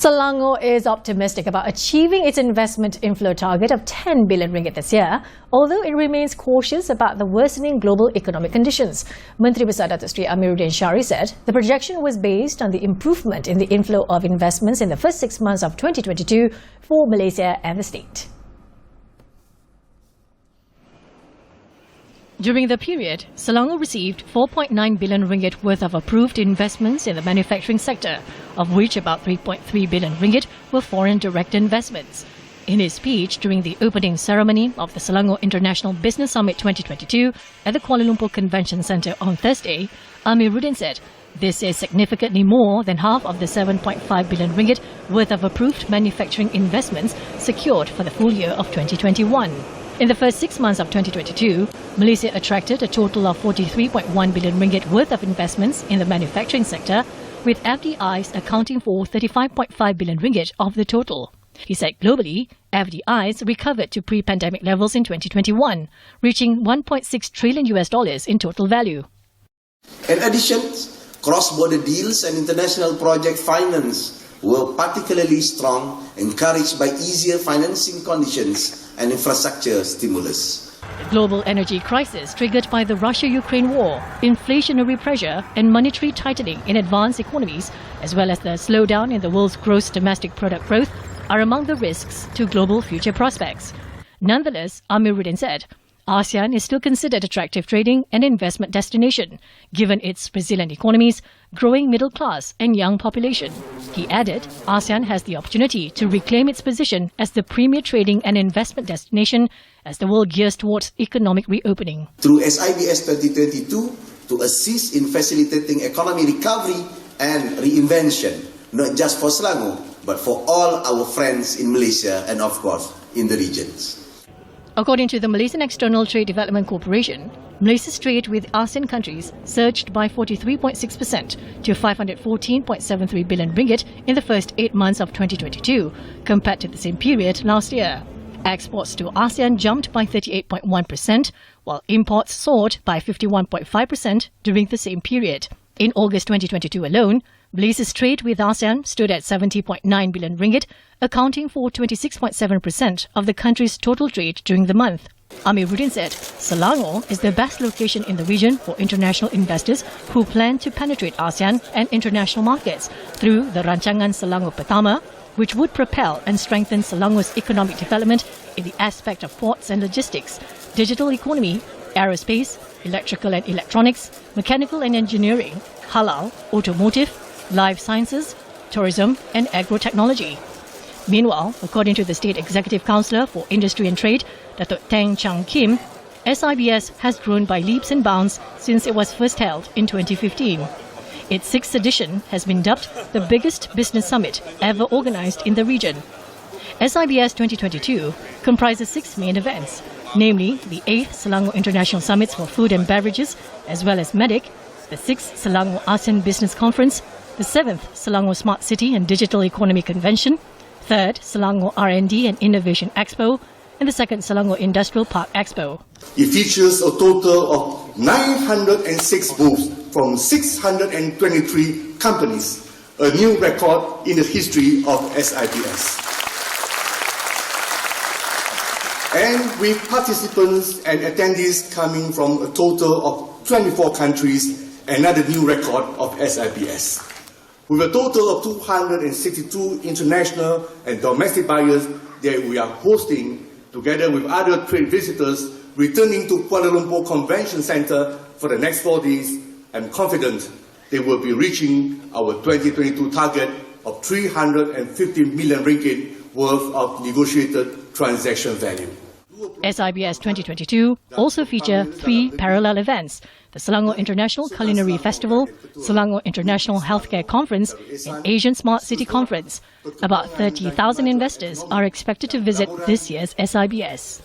Selangor is optimistic about achieving its investment inflow target of 10 billion ringgit this year, although it remains cautious about the worsening global economic conditions. Menteri Besar Datuk Amirudin Shari said the projection was based on the improvement in the inflow of investments in the first 6 months of 2022 for Malaysia and the state. During the period, Selangor received 4.9 billion ringgit worth of approved investments in the manufacturing sector, of which about 3.3 billion ringgit were foreign direct investments. In his speech during the opening ceremony of the Selangor International Business Summit 2022 at the Kuala Lumpur Convention Centre on Thursday, Amirudin said this is significantly more than half of the 7.5 billion ringgit worth of approved manufacturing investments secured for the full year of 2021. In the first 6 months of 2022, Malaysia attracted a total of 43.1 billion ringgit worth of investments in the manufacturing sector, with FDIs accounting for 35.5 billion ringgit of the total. He said globally, FDIs recovered to pre-pandemic levels in 2021, reaching $1.6 trillion in total value. In addition, cross-border deals and international project finance were particularly strong, encouraged by easier financing conditions and infrastructure stimulus. The global energy crisis triggered by the Russia-Ukraine war, inflationary pressure and monetary tightening in advanced economies, as well as the slowdown in the world's gross domestic product growth, are among the risks to global future prospects. Nonetheless, Amirudin said, ASEAN is still considered attractive trading and investment destination, given its resilient economies, growing middle class and young population. He added, ASEAN has the opportunity to reclaim its position as the premier trading and investment destination as the world gears towards economic reopening. Through SIBS 2022, to assist in facilitating economic recovery and reinvention, not just for Selangor, but for all our friends in Malaysia and of course in the regions. According to the Malaysian External Trade Development Corporation, Malaysia's trade with ASEAN countries surged by 43.6% to 514.73 billion ringgit in the first 8 months of 2022, compared to the same period last year. Exports to ASEAN jumped by 38.1%, while imports soared by 51.5% during the same period. In August 2022 alone, Malaysia's trade with ASEAN stood at 70.9 billion ringgit, accounting for 26.7% of the country's total trade during the month. Amirudin said Selangor is the best location in the region for international investors who plan to penetrate ASEAN and international markets through the Rancangan Selangor Pertama, which would propel and strengthen Selangor's economic development in the aspect of ports and logistics, digital economy, aerospace, electrical and electronics, mechanical and engineering, halal, automotive, life sciences, tourism and agro-technology. Meanwhile, according to the State Executive Councillor for Industry and Trade, Datuk Teng Chang Kim, SIBS has grown by leaps and bounds since it was first held in 2015. Its 6th edition has been dubbed the biggest business summit ever organised in the region. SIBS 2022 comprises 6 main events, namely the 8th Selangor International Summits for Food and Beverages, as well as MEDIC, the 6th Selangor ASEAN Business Conference, the 7th Selangor Smart City and Digital Economy Convention, 3rd Selangor R&D and Innovation Expo, and the 2nd Selangor Industrial Park Expo. It features a total of 906 booths from 623 companies, a new record in the history of SIBS. And with participants and attendees coming from a total of 24 countries, another new record of SIBS. With a total of 262 international and domestic buyers that we are hosting, together with other trade visitors returning to Kuala Lumpur Convention Centre for the next 4 days, I'm confident they will be reaching our 2022 target of 350 million ringgit worth of negotiated transaction value. SIBS 2022 also feature 3 parallel events: the Selangor International Culinary Festival, Selangor International Healthcare Conference, and Asian Smart City Conference. About 30,000 investors are expected to visit this year's SIBS.